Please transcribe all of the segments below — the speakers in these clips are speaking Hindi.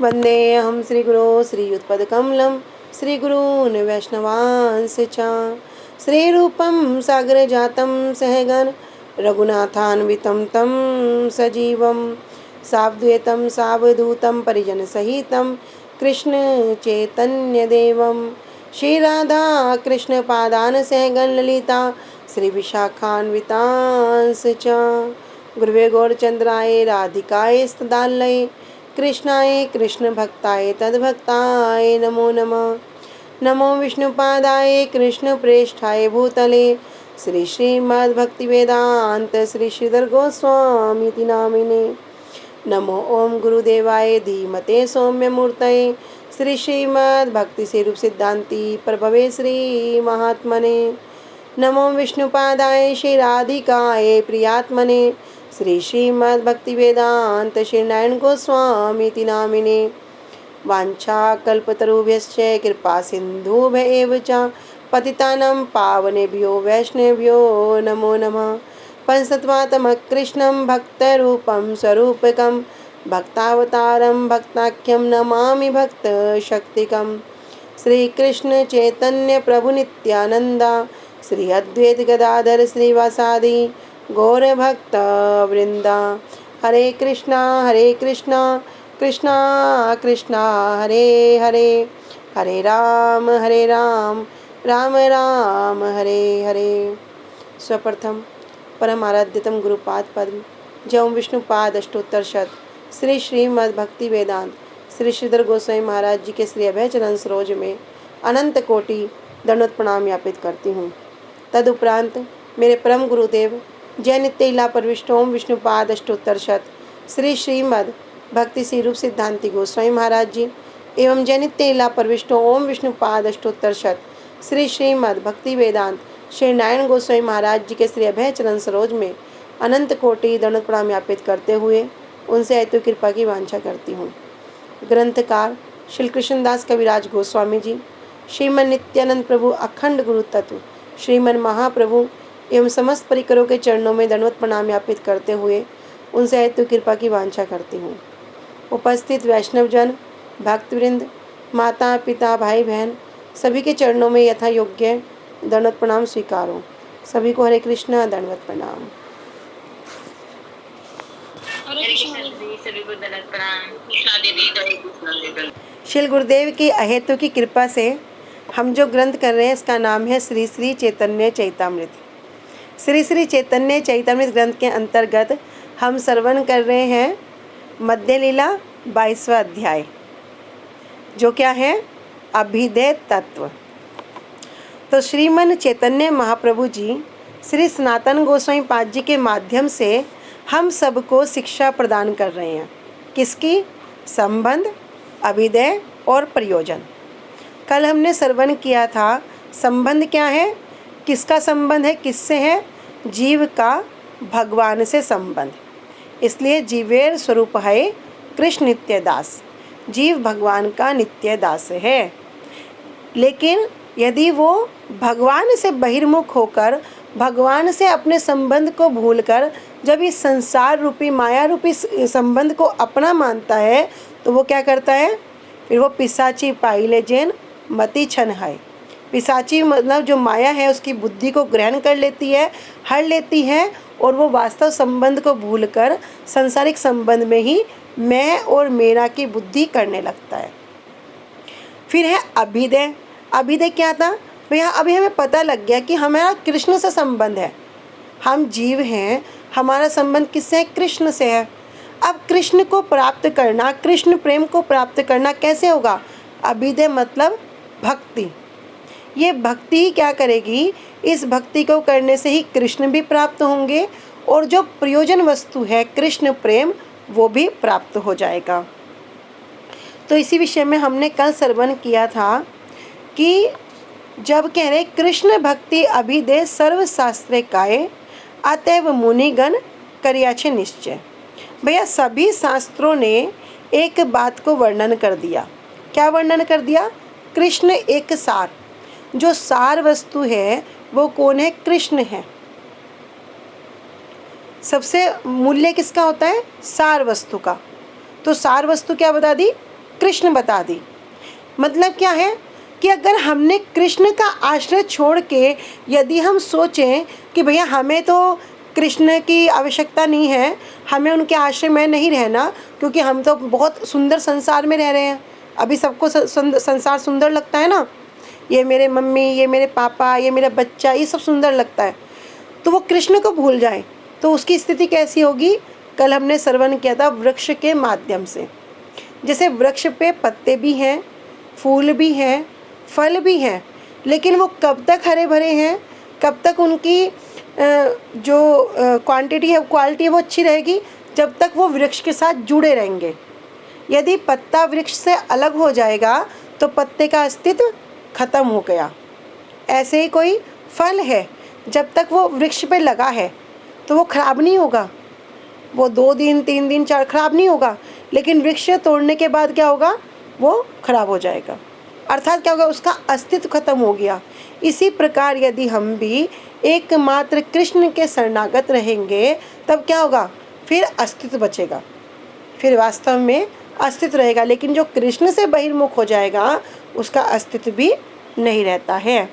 वन्देऽहं श्रीगुरो श्रीयुत्पदकमलं श्रीगुरून् वैष्णवांश्च च श्रीरूपं सागरजातं सहगण रघुनाथान्वितं तं सजीवं सावद्वैतं सावधूतं परिजनसहितं कृष्णचैतन्यदेवं श्रीराधा कृष्णपादान् सहगण ललिता श्रीविशाखान्वितांश्च च गुरुवे गौरचन्द्राय राधिकाय स्तदालये कृष्णाय कृष्णभक्ताय तद्भक्ताय नमो नमः। नमो विष्णुपादाय कृष्णप्रेष्ठाय भूतले श्री श्रीमद्भक्तिवेदांत श्री श्रीधर गोस्वामी नामिने। नमो ओम गुरुदेवाय धीमते सौम्यमूर्तये श्री श्रीमद्भक्तिस्वरूप सिद्धांति प्रभवे श्री महात्मने। नमो विष्णुपादाय श्री राधिकाय प्रियात्मने श्री श्रीमद्भक्तिवेदांत श्री नारायण गोस्वामी नामिने। वाञ्छाकल्पतरुभ्यश्च कृपा सिन्धुभ्येव च पतितानां पावनेभ्यो वैष्णवेभ्यो नमो नमः। पंचतत्त्वात्मकं कृष्णं भक्तरूपं स्वरूपकं भक्तावतारं भक्ताख्यं नमामि भक्तशक्तिकं। श्रीकृष्ण चैतन्य प्रभु नित्यानंदा श्री अद्वैत गदाधर श्रीवासादि गौर भक्त वृंदा। हरे कृष्णा कृष्णा कृष्णा हरे हरे, हरे राम राम राम हरे हरे। स्वप्रथम परम आराध्यतम गुरुपाद पद्म जय विष्णुपाद अष्टोत्तर शत श्री श्रीमद्भक्ति वेदांत श्री श्रीधर गोस्वामी महाराज जी के श्री अभय चरण सरोज में अनंत कोटि दंडवत प्रणाम ज्ञापित करती हूँ। तदुपरांत मेरे परम गुरुदेव जय नित्य लीला प्रविष्ट ओम विष्णुपाद अष्टोत्तर शत श्री श्रीमद भक्ति श्री रूप सिद्धांति गोस्वामी महाराज जी एवं जय नित्य लीला प्रविष्ट ओम विष्णुपाद अष्टोत्तर शत श्री श्रीमद भक्ति वेदांत श्री नारायण गोस्वामी महाराज जी के श्री अभय चरण सरोज में अनंत कोटि दंडवत प्रणाम ज्ञापित करते हुए उनसे अतुल कृपा की वांछा करती हूँ। ग्रंथकार श्री कृष्णदास कविराज गोस्वामी जी, श्रीमन नित्यानंद प्रभु अखंड गुरु तत्व श्रीमन महाप्रभु एवं समस्त परिकरों के चरणों में दंडवत प्रणाम ज्ञापित करते हुए उनसे अतुल कृपा की वांछा करती हूँ। उपस्थित वैष्णवजन, भक्तवृंद, माता पिता भाई बहन सभी के चरणों में यथा योग्य दंडवत प्रणाम स्वीकारो। सभी को हरे कृष्णा दंडवत प्रणाम। श्री गुरुदेव की अहेतु की कृपा से हम जो ग्रंथ कर रहे हैं इसका नाम है श्री श्री चैतन्य चैतामृत। श्री श्री चैतन्य चैतामृत ग्रंथ के अंतर्गत हम श्रवण कर रहे हैं मध्य लीला 22वां अध्याय, जो क्या है अभिधेय तत्व। तो श्रीमन चैतन्य महाप्रभु जी श्री सनातन गोस्वामी पाद जी के माध्यम से हम सबको शिक्षा प्रदान कर रहे हैं। किसकी? संबंध, अभिधेय और प्रयोजन। कल हमने श्रवण किया था संबंध क्या है, किसका संबंध है, किससे है? जीव का भगवान से संबंध। इसलिए जीवेर स्वरूप है कृष्ण नित्य दास, जीव भगवान का नित्य दास है। लेकिन यदि वो भगवान से बहिर्मुख होकर भगवान से अपने संबंध को भूलकर जब इस संसार रूपी माया रूपी संबंध को अपना मानता है तो वो क्या करता है? फिर वो पिशाची पाइले जैन मति छन है। पिशाची मतलब जो माया है उसकी बुद्धि को ग्रहण कर लेती है, हर लेती है और वो वास्तव संबंध को भूलकर सांसारिक संबंध में ही मैं और मेरा की बुद्धि करने लगता है। फिर है अभिधेय। अभिधेय क्या था भैया? अभी हमें पता लग गया कि हमारा कृष्ण से संबंध है, हम जीव हैं, हमारा संबंध किससे है? कृष्ण से है। अब कृष्ण को प्राप्त करना, कृष्ण प्रेम को प्राप्त करना कैसे होगा? अभिधेय मतलब भक्ति। ये भक्ति ही क्या करेगी? इस भक्ति को करने से ही कृष्ण भी प्राप्त होंगे और जो प्रयोजन वस्तु है कृष्ण प्रेम वो भी प्राप्त हो जाएगा। तो इसी विषय में हमने कल श्रवण किया था कि जब कह रहे कृष्ण भक्ति अभिधेय सर्वशास्त्रे काय अतएव मुनिगण करियाछे निश्चय। भैया सभी शास्त्रों ने एक बात को वर्णन कर दिया। क्या वर्णन कर दिया? कृष्ण एक सार, जो सार वस्तु है वो कौन है? कृष्ण है। सबसे मूल्य किसका होता है? सार वस्तु का। तो सार वस्तु क्या बता दी? कृष्ण बता दी। मतलब क्या है कि अगर हमने कृष्ण का आश्रय छोड़ के यदि हम सोचें कि भैया हमें तो कृष्ण की आवश्यकता नहीं है, हमें उनके आश्रय में नहीं रहना, क्योंकि हम तो बहुत सुंदर संसार में रह रहे हैं। अभी सबको संसार सुंदर लगता है ना, ये मेरे मम्मी, ये मेरे पापा, ये मेरा बच्चा, ये सब सुंदर लगता है। तो वो कृष्ण को भूल जाए तो उसकी स्थिति कैसी होगी? कल हमने श्रवण किया था वृक्ष के माध्यम से। जैसे वृक्ष पे पत्ते भी हैं, फूल भी हैं, फल भी हैं, लेकिन वो कब तक हरे भरे हैं, कब तक उनकी जो क्वांटिटी है, क्वालिटी है वो अच्छी रहेगी? जब तक वो वृक्ष के साथ जुड़े रहेंगे। यदि पत्ता वृक्ष से अलग हो जाएगा तो पत्ते का अस्तित्व खत्म हो गया। ऐसे ही कोई फल है, जब तक वो वृक्ष पे लगा है तो वो खराब नहीं होगा, वो 2 दिन 3 दिन 4 खराब नहीं होगा, लेकिन वृक्ष तोड़ने के बाद क्या होगा? वो खराब हो जाएगा। अर्थात क्या होगा? उसका अस्तित्व खत्म हो गया। इसी प्रकार यदि हम भी एकमात्र कृष्ण के शरणागत रहेंगे तब क्या होगा? फिर अस्तित्व बचेगा, फिर वास्तव में अस्तित्व रहेगा। लेकिन जो कृष्ण से बहिर्मुख हो जाएगा उसका अस्तित्व भी नहीं रहता है।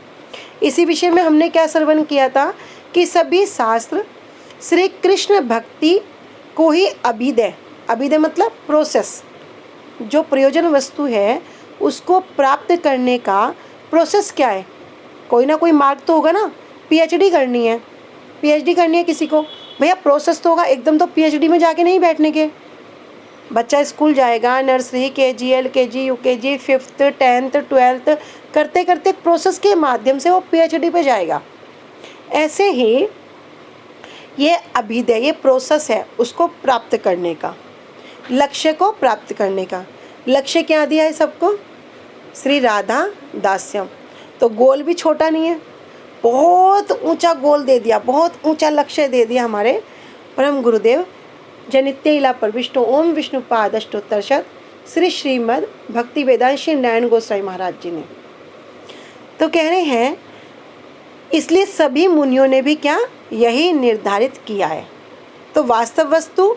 इसी विषय में हमने क्या श्रवण किया था कि सभी शास्त्र श्री कृष्ण भक्ति को ही अभिदय, अभिदय मतलब प्रोसेस, जो प्रयोजन वस्तु है उसको प्राप्त करने का प्रोसेस क्या है? कोई ना कोई मार्ग तो होगा ना। पीएचडी करनी है, पीएचडी करनी है किसी को, भैया प्रोसेस तो होगा, एकदम तो पीएचडी में जाके नहीं बैठने के। बच्चा स्कूल जाएगा, nursery, KG, LKG, UKG, 5th 10th 12th करते करते प्रोसेस के माध्यम से वो पीएचडी पे जाएगा। ऐसे ही ये अभिदय, ये प्रोसेस है उसको प्राप्त करने का, लक्ष्य को प्राप्त करने का। लक्ष्य क्या दिया है सबको? श्री राधा दास्यम। तो गोल भी छोटा नहीं है, बहुत ऊंचा गोल दे दिया, बहुत ऊंचा लक्ष्य दे दिया हमारे परम गुरुदेव जनित्य इला प्रविष्टो ओम विष्णुपादष्टोत्तरशत श्री श्रीमद् भक्ति वेदांत श्री नारायण गोस्वामी महाराज जी ने। तो कह रहे हैं इसलिए सभी मुनियों ने भी क्या यही निर्धारित किया है। तो वास्तव वस्तु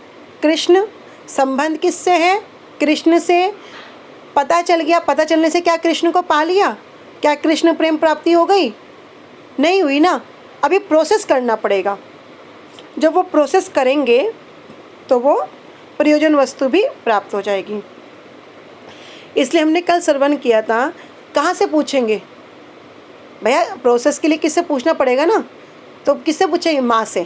कृष्ण, संबंध किससे है? कृष्ण से। पता चल गया, पता चलने से क्या कृष्ण को पा लिया? क्या कृष्ण प्रेम प्राप्ति हो गई? नहीं हुई ना। अभी प्रोसेस करना पड़ेगा। जब वो प्रोसेस करेंगे तो वो प्रयोजन वस्तु भी प्राप्त हो जाएगी। इसलिए हमने कल श्रवण किया था, कहाँ से पूछेंगे भैया? प्रोसेस के लिए किससे पूछना पड़ेगा ना। तो किससे पूछेंगे? माँ से,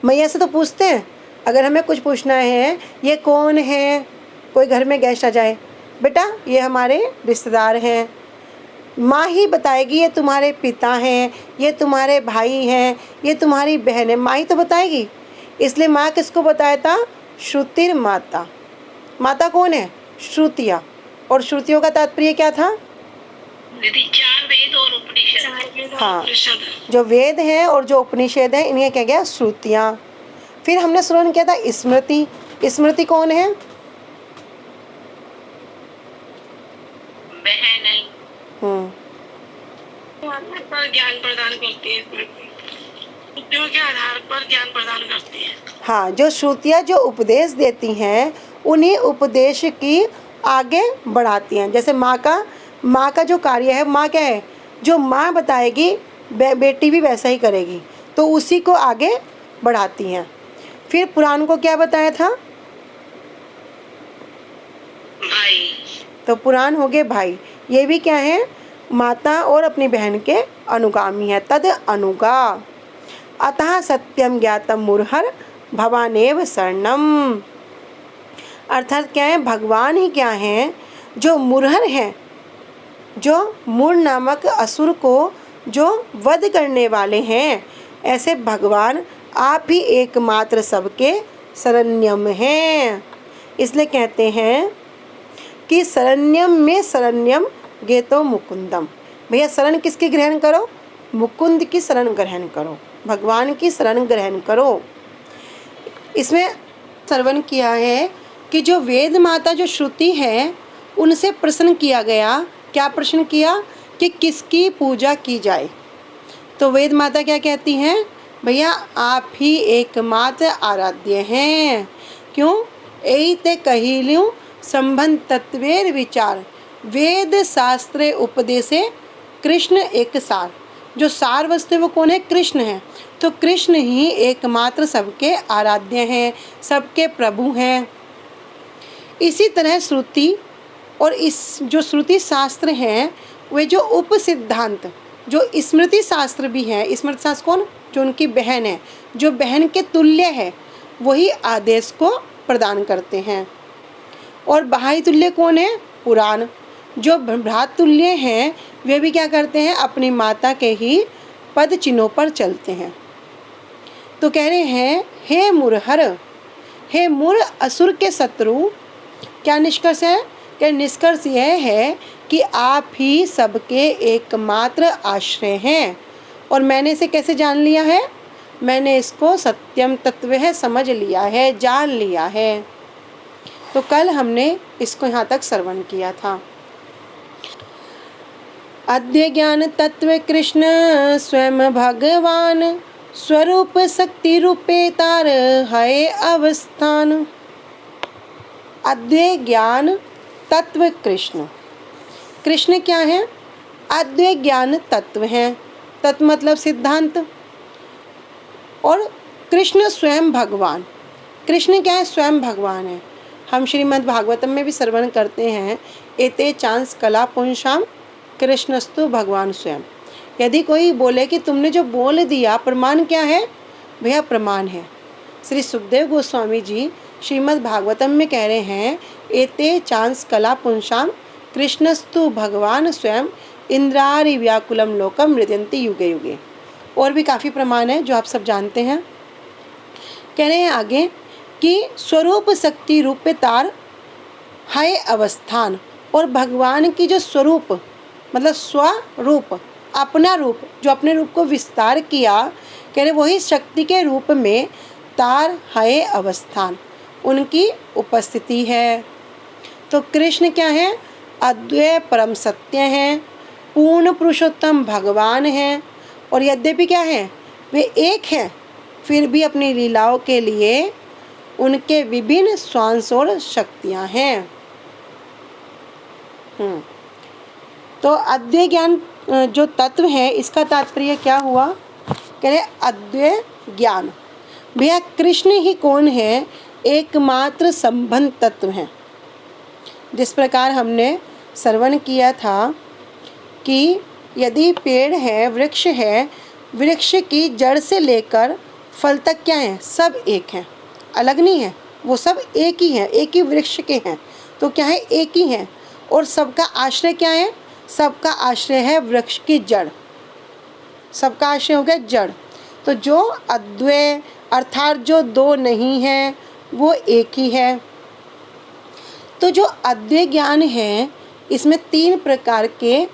मैया से तो पूछते हैं। अगर हमें कुछ पूछना है, ये कौन है, कोई घर में गेस्ट आ जाए, बेटा ये हमारे रिश्तेदार हैं, माँ ही बताएगी ये तुम्हारे पिता हैं, ये तुम्हारे भाई हैं, ये तुम्हारी बहन है, माँ ही तो बताएगी। इसलिए माँ किसको बताया था? श्रुतिर माता। माता कौन है? श्रुतियाँ। और श्रुतियों का तात्पर्य क्या था? 4 वेद और उपनिषद। हाँ, जो वेद हैं और जो उपनिषद हैं इन्हें क्या गया? श्रुतियाँ। फिर हमने श्रवण किया था स्मृति। स्मृति कौन है? बहन है। पर ज्ञान प्रदान करती है, श्रुतियों के आधार पर ज्ञान प्रदान करती है। हाँ, जो श्रुतियाँ जो उपदेश देती हैं उन्हीं उपदेश की आगे बढ़ाती हैं। जैसे माँ का जो कार्य है, माँ क्या है? जो माँ बताएगी बेटी भी वैसा ही करेगी, तो उसी को आगे बढ़ाती हैं। फिर पुराण को क्या बताया था? भाई। तो पुराण हो गए भाई। ये भी क्या है? माता और अपनी बहन के अनुगामी है। तद अनुगा अतः सत्यम ज्ञातम मुरहर भवानेव शरणम। अर्थात क्या है? भगवान ही क्या हैं? जो मुरहर हैं, जो मूर नामक असुर को जो वध करने वाले हैं, ऐसे भगवान आप ही एकमात्र सबके शरण्यम हैं। इसलिए कहते हैं कि शरण्यम में शरण्यम गेतो मुकुंदम। भैया शरण किसकी ग्रहण करो? मुकुंद की शरण ग्रहण करो, भगवान की शरण ग्रहण करो। इसमें श्रवण किया है कि जो वेद माता जो श्रुति है उनसे प्रश्न किया गया। क्या प्रश्न किया? कि किसकी पूजा की जाए। तो वेद माता क्या कहती हैं? भैया आप ही एकमात्र आराध्य हैं। क्यों? यही ते कही लूँ संबंध तत्वेर विचार वेद शास्त्रे उपदेशे कृष्ण एक सार। जो सार वस्तु है वो कौन है? कृष्ण है। तो कृष्ण ही एकमात्र सबके आराध्य हैं, सबके प्रभु हैं। इसी तरह श्रुति और इस जो श्रुति शास्त्र हैं वे जो उप सिद्धांत जो स्मृति शास्त्र भी है, स्मृति शास्त्र कौन? जो उनकी बहन है, जो बहन के तुल्य है, वही आदेश को प्रदान करते हैं। और बाह्य तुल्य कौन है? पुराण। जो भ्रातुल्य हैं वे भी क्या करते हैं? अपनी माता के ही पद चिन्हों पर चलते हैं। तो कह रहे हैं हे मुरहर, हे मुर असुर के शत्रु, क्या निष्कर्ष है? क्या निष्कर्ष यह है कि आप ही सबके एकमात्र आश्रय हैं। और मैंने इसे कैसे जान लिया है? मैंने इसको सत्यम तत्व है समझ लिया है, जान लिया है। तो कल हमने इसको यहाँ तक श्रवण किया था। अद्य ज्ञान तत्व कृष्ण स्वयं भगवान, स्वरूप शक्ति रूपे तार है अवस्थान। अद्य ज्ञान तत्व कृष्ण, कृष्ण क्या है? अद्य ज्ञान तत्व है। तत्व मतलब सिद्धांत। और कृष्ण स्वयं भगवान, कृष्ण क्या है? स्वयं भगवान है। हम श्रीमद् भागवतम में भी श्रवण करते हैं एते चांस कला पुंसाम कृष्णस्तु भगवान स्वयं। यदि कोई बोले कि तुमने जो बोल दिया प्रमाण क्या है? भैया प्रमाण है। श्री सुखदेव गोस्वामी जी श्रीमद् भागवतम में कह रहे हैं एते चांस कला पुंसाम कृष्णस्तु भगवान स्वयं इंद्रारि व्याकुलम लोकम मृदयन्ति युगे युगे। और भी काफ़ी प्रमाण है जो आप सब जानते हैं। कह रहे हैं आगे कि स्वरूप शक्ति रूप तार है अवस्थान। और भगवान की जो स्वरूप मतलब स्वरूप, अपना रूप, जो अपने रूप को विस्तार किया, कह रहे वही शक्ति के रूप में तार है अवस्थान, उनकी उपस्थिति है। तो कृष्ण क्या है? अद्वैत परम सत्य हैं, पूर्ण पुरुषोत्तम भगवान हैं। और यद्यपि क्या है? वे एक हैं, फिर भी अपनी लीलाओं के लिए उनके विभिन्न स्वांश और शक्तियाँ हैं। तो अद्वैत ज्ञान जो तत्व है इसका तात्पर्य क्या हुआ? कह रहे अद्वैत ज्ञान। भैया कृष्ण ही कौन है? एकमात्र संबंध तत्व है। जिस प्रकार हमने श्रवण किया था कि यदि पेड़ है, वृक्ष है, वृक्ष की जड़ से लेकर फल तक क्या है? सब एक हैं, अलग नहीं है। वो सब एक ही हैं, एक ही वृक्ष के हैं। तो क्या है? एक ही हैं। और सबका आश्रय क्या है? सबका आश्रय है वृक्ष की जड़। सबका आश्रय हो गया जड़। तो जो अद्वैत अर्थात जो दो नहीं है वो एक ही है। तो जो अद्वैत ज्ञान है इसमें 3 प्रकार के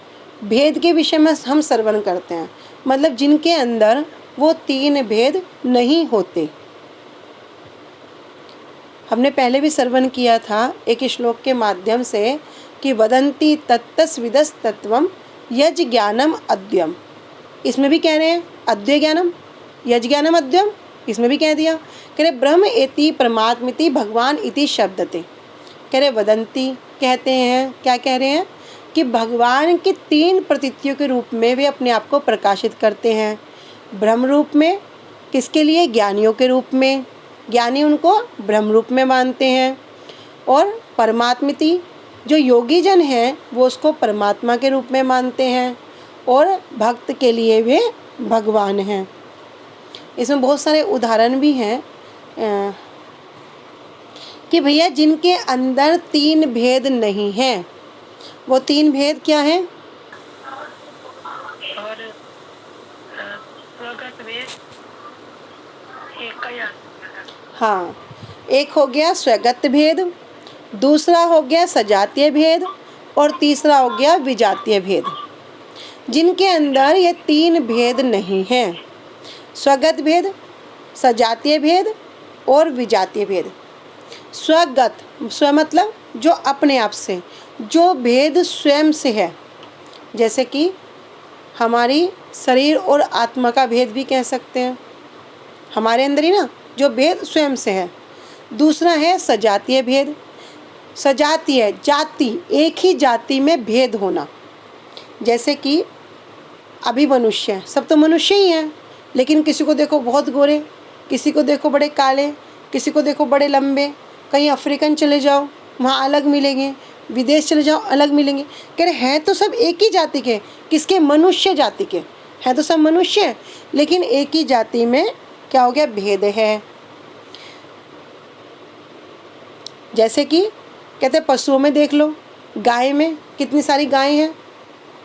भेद के विषय में हम श्रवण करते हैं। मतलब जिनके अंदर वो 3 भेद नहीं होते। हमने पहले भी श्रवण किया था एक श्लोक के माध्यम से कि वदंती तत्तस्विदस तत्वम यज ज्ञानम अद्वयम। इसमें भी कह रहे हैं अद्वैत ज्ञानम यज ज्ञानम अद्वयम, इसमें भी कह दिया। कह रहे ब्रह्म एति परमात्मिति भगवान इति शब्दते। कह रहे वदंती कहते हैं, क्या कह रहे हैं? कि भगवान की 3 प्रतीतियों के रूप में वे अपने आप को प्रकाशित करते हैं। ब्रह्म रूप में, किसके लिए? ज्ञानियों के रूप में, ज्ञानी उनको ब्रह्म रूप में मानते हैं। और परमात्मिति जो योगी जन हैं वो उसको परमात्मा के रूप में मानते हैं। और भक्त के लिए वे भगवान हैं। इसमें बहुत सारे उदाहरण भी हैं कि भैया जिनके अंदर 3 भेद नहीं हैं, वो 3 भेद क्या हैं? और स्वगत भेद एक का याद। हाँ, एक हो गया स्वगत भेद, दूसरा हो गया सजातीय भेद और तीसरा हो गया विजातीय भेद। जिनके अंदर ये 3 भेद नहीं हैं, स्वगत भेद, सजातीय भेद और विजातीय भेद। स्वगत, स्व मतलब जो अपने आप से, जो भेद स्वयं से है। जैसे कि हमारी शरीर और आत्मा का भेद भी कह सकते हैं, हमारे अंदर ही ना, जो भेद स्वयं से है। दूसरा है सजातीय भेद, सजातीय जाति, एक ही जाति में भेद होना। जैसे कि अभी मनुष्य हैं, सब तो मनुष्य ही हैं, लेकिन किसी को देखो बहुत गोरे, किसी को देखो बड़े काले, किसी को देखो बड़े लंबे। कहीं अफ्रीकन चले जाओ वहाँ अलग मिलेंगे, विदेश चले जाओ अलग मिलेंगे। कह रहे हैं तो सब एक ही जाति के, किसके? मनुष्य जाति के हैं, तो सब मनुष्य, लेकिन एक ही जाति में क्या हो गया? भेद है। जैसे कि कहते हैं पशुओं में देख लो, गाय में कितनी सारी गायें हैं,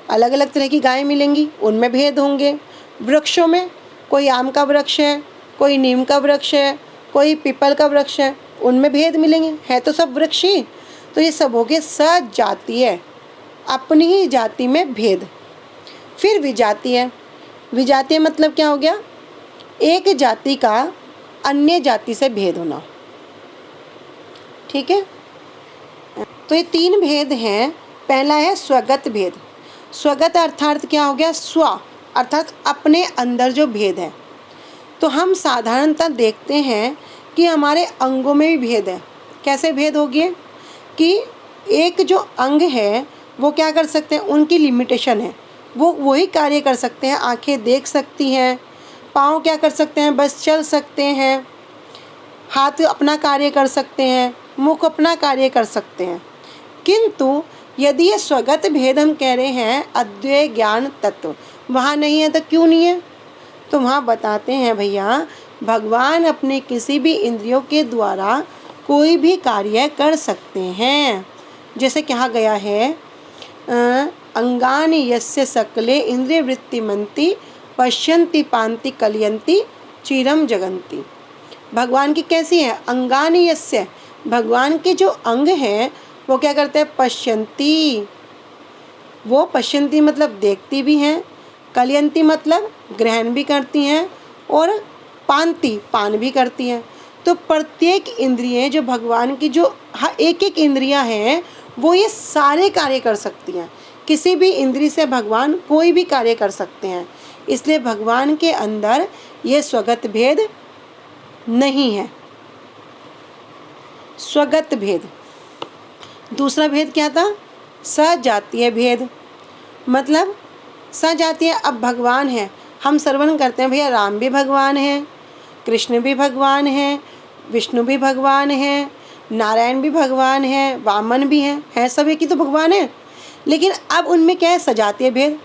अलग अलग तरह की गायें मिलेंगी, उनमें भेद होंगे। वृक्षों में कोई आम का वृक्ष है, कोई नीम का वृक्ष है, कोई पीपल का वृक्ष है, उनमें भेद मिलेंगे, है तो सब वृक्ष ही। तो ये सब हो गए सजातीय, अपनी ही जाति में भेद। फिर विजातीय, विजातीय मतलब क्या हो गया? एक जाति का अन्य जाति से भेद होना। ठीक है, तो ये 3 भेद हैं। पहला है स्वगत भेद। स्वगत अर्थात क्या हो गया? स्व अर्थात अपने अंदर जो भेद है। तो हम साधारणतः देखते हैं कि हमारे अंगों में भी भेद है। कैसे भेद हो गए? कि एक जो अंग है वो क्या कर सकते हैं, उनकी लिमिटेशन है, वो वही कार्य कर सकते हैं। आंखें देख सकती हैं, पाँव क्या कर सकते हैं? बस चल सकते हैं, हाथ अपना कार्य कर सकते हैं, मुख अपना कार्य कर सकते हैं। किंतु यदि ये स्वगत भेद हम कह रहे हैं, अद्वैय ज्ञान तत्व वहाँ नहीं है, तो क्यों नहीं है? तो वहाँ बताते हैं भैया, भगवान अपने किसी भी इंद्रियों के द्वारा कोई भी कार्य कर सकते हैं। जैसे कहा गया है, अंगानि यस्य सकले इंद्रिय वृत्तिमंती पश्यन्ति पान्ति कलयन्ति चिरम जगन्ति। भगवान की कैसी है? अंगानि यस्य, भगवान के जो अंग हैं वो क्या करते हैं? पश्यन्ति, वो पश्यन्ति मतलब देखती भी हैं, कलयन्ति मतलब ग्रहण भी करती हैं, और पान्ति पान भी करती हैं। तो प्रत्येक इंद्रियां जो भगवान की जो एक एक इंद्रियां हैं वो ये सारे कार्य कर सकती हैं। किसी भी इंद्रिय से भगवान कोई भी कार्य कर सकते हैं। इसलिए भगवान के अंदर ये स्वगत भेद नहीं है। स्वगत भेद। दूसरा भेद क्या था? सजातीय भेद। मतलब सजातीय, अब भगवान है, हम श्रवण करते हैं भैया राम भी भगवान हैं, कृष्ण भी भगवान हैं, विष्णु भी भगवान हैं, नारायण भी भगवान हैं, वामन भी हैं, सब एक ही तो भगवान है। लेकिन अब उनमें क्या है? सजातीय भेद।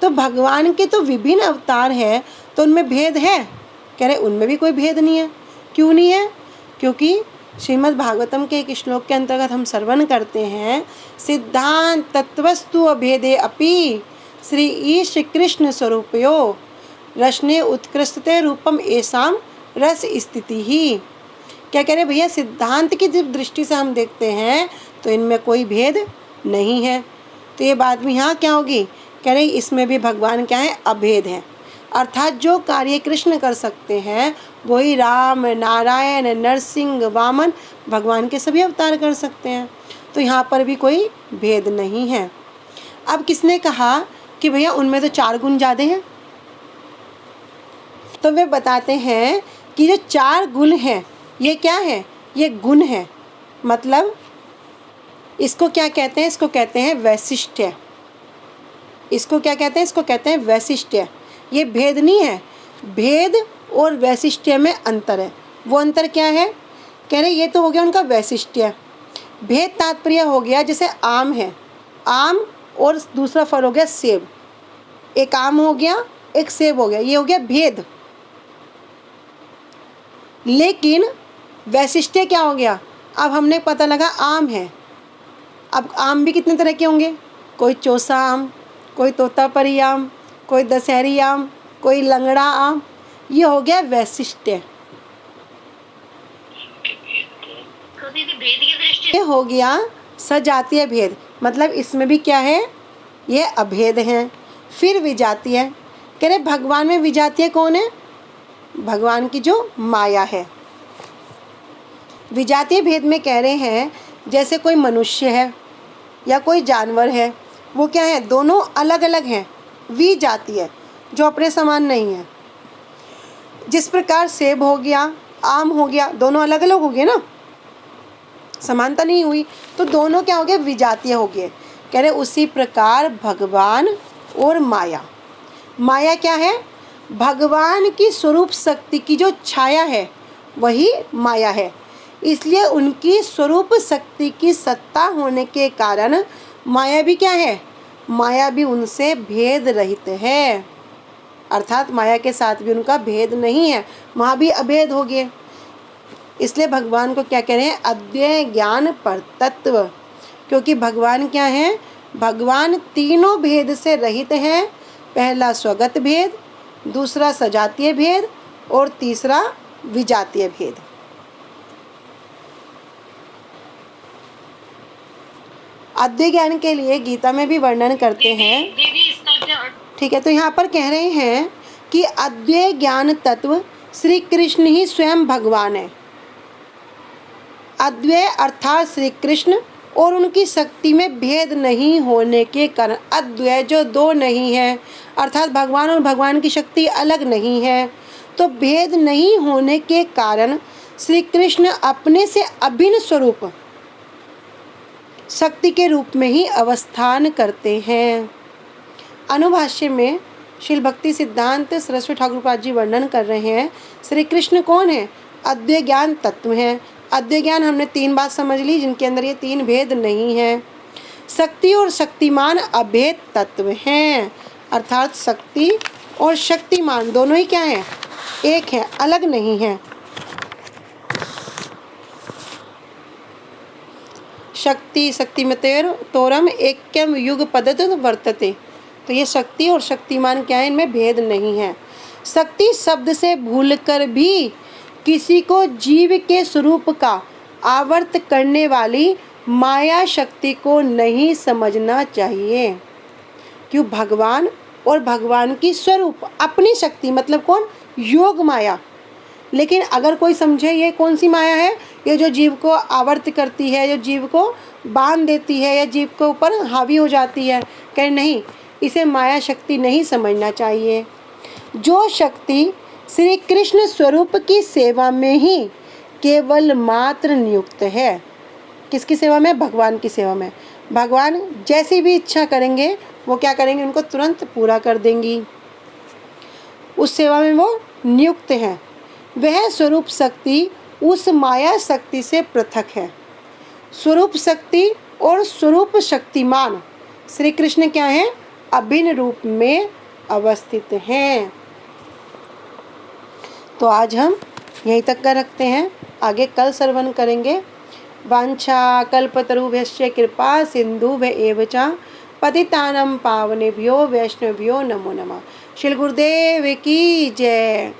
तो भगवान के तो विभिन्न अवतार हैं, तो उनमें भेद है? कह रहे उनमें भी कोई भेद नहीं है। क्यों नहीं है? क्योंकि श्रीमद् भागवतम के एक श्लोक के अंतर्गत हम श्रवण करते हैं, सिद्धांत तत्वस्तु अभेदे अपि श्री ईश कृष्ण स्वरूपयो रसने उत्कृष्टते रूपम एसाम रस स्थिति ही। क्या कह रहे भैया? सिद्धांत की दृष्टि से हम देखते हैं तो इनमें कोई भेद नहीं है। तो ये बात भी यहाँ क्या होगी? कह रहे इसमें भी भगवान क्या है? अभेद है। अर्थात जो कार्य कृष्ण कर सकते हैं वही राम, नारायण, नरसिंह, वामन भगवान के सभी अवतार कर सकते हैं। तो यहाँ पर भी कोई भेद नहीं है। अब किसने कहा कि भैया उनमें तो 4 गुण ज़्यादा हैं? तो वे बताते हैं कि जो 4 गुण हैं ये क्या है? ये गुण है। मतलब इसको क्या कहते हैं? इसको कहते हैं वैशिष्ट्य। इसको क्या कहते हैं? इसको कहते हैं वैशिष्ट्य। ये भेद नहीं है। भेद और वैशिष्ट्य में अंतर है। वो अंतर क्या है? कह रहे ये तो हो गया उनका वैशिष्ट्य। भेद तात्पर्य हो गया जैसे आम है, आम और दूसरा फल हो गया सेब। एक आम हो गया, एक सेब हो गया, ये हो गया भेद। लेकिन वैशिष्ट्य क्या हो गया? अब हमने पता लगा आम है। अब आम भी कितने तरह के होंगे? कोई चौसा आम, कोई तोतापरी आम, कोई दशहरी आम, कोई लंगड़ा आम। ये हो गया वैशिष्ट्य। तो दीदी भेद की दृष्टि ये हो गया सजातीय भेद। मतलब इसमें भी क्या है? ये अभेद हैं। फिर विजातीय। कह रहे भगवान में विजातीय कौन है? भगवान की जो माया है। विजातीय भेद में कह रहे हैं जैसे कोई मनुष्य है या कोई जानवर है, वो क्या है? दोनों अलग अलग हैं। विजातीय जो अपने समान नहीं है। जिस प्रकार सेब हो गया, आम हो गया, दोनों अलग अलग हो गए ना। समानता नहीं हुई, तो दोनों क्या हो गए, विजातीय हो गए। कह रहे उसी प्रकार भगवान और माया, माया क्या है, भगवान की स्वरूप शक्ति की जो छाया है वही माया है। इसलिए उनकी स्वरूप शक्ति की सत्ता होने के कारण माया भी क्या है, माया भी उनसे भेद रहित है, अर्थात माया के साथ भी उनका भेद नहीं है, वहाँ भी अभेद हो गए। इसलिए भगवान को क्या कह रहे हैं, अद्वैय ज्ञान पर तत्व, क्योंकि भगवान क्या हैं, भगवान तीनों भेद से रहित हैं। पहला स्वगत भेद, दूसरा सजातीय भेद और तीसरा विजातीय भेद। अद्वैय ज्ञान के लिए गीता में भी वर्णन करते हैं। दीदी इसका क्या ठीक है, तो यहाँ पर कह रहे हैं कि अद्वैय ज्ञान तत्व श्री कृष्ण ही स्वयं भगवान है। अद्वैय अर्थात श्री कृष्ण और उनकी शक्ति में भेद नहीं होने के कारण, अद्वैय जो दो नहीं है, अर्थात भगवान और भगवान की शक्ति अलग नहीं है, तो भेद नहीं होने के कारण श्री कृष्ण अपने से अभिन्न स्वरूप शक्ति के रूप में ही अवस्थान करते हैं। अनुभाष्य में श्रील भक्ति सिद्धांत सरस्वती ठाकुर पाद जी वर्णन कर रहे हैं, श्री कृष्ण कौन है, अद्वैय ज्ञान तत्व है। अद्वैय ज्ञान हमने 3 बात समझ ली, जिनके अंदर ये 3 भेद नहीं है। शक्ति और शक्तिमान अभेद तत्व हैं, अर्थात शक्ति और शक्तिमान दोनों ही क्या है, एक है, अलग नहीं है। शक्ति शक्तिमतेर तोरम ऐक्यम युग पदत वर्तते, तो ये शक्ति और शक्तिमान क्या है, इनमें भेद नहीं है। शक्ति शब्द से भूलकर भी किसी को जीव के स्वरूप का आवर्त करने वाली माया शक्ति को नहीं समझना चाहिए, क्यों, भगवान और भगवान की स्वरूप अपनी शक्ति, मतलब कौन, योग माया। लेकिन अगर कोई समझे ये कौन सी माया है, ये जो जीव को आवर्त करती है, जो जीव को बांध देती है या जीव के ऊपर हावी हो जाती है, कह नहीं, इसे माया शक्ति नहीं समझना चाहिए। जो शक्ति श्री कृष्ण स्वरूप की सेवा में ही केवल मात्र नियुक्त है, किसकी सेवा में, भगवान की सेवा में। भगवान जैसी भी इच्छा करेंगे वो क्या करेंगे, उनको तुरंत पूरा कर देंगी, उस सेवा में वो नियुक्त हैं। वह स्वरूप शक्ति उस माया शक्ति से पृथक है। स्वरूप शक्ति और स्वरूप शक्तिमान श्री कृष्ण क्या हैं, अभिन्न रूप में अवस्थित हैं। तो आज हम यहीं तक का रखते हैं, आगे कल श्रवण करेंगे। वांछा कल्पतरुभ्यश्च कृपा सिन्धुभ्य च पतितानां पावनेभ्यो वैष्णवेभ्यो नमो नमः। श्री गुरुदेव की जय,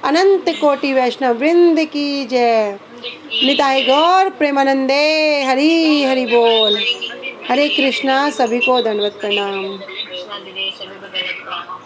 अनंत कोटि वैष्णव वृंद की जय। निताय गौर प्रेमानंदे, हरि हरि बोल। हरे कृष्णा, सभी को दंडवत प्रणाम। कृष्णा दीदी सभी को दंडवत प्रणाम।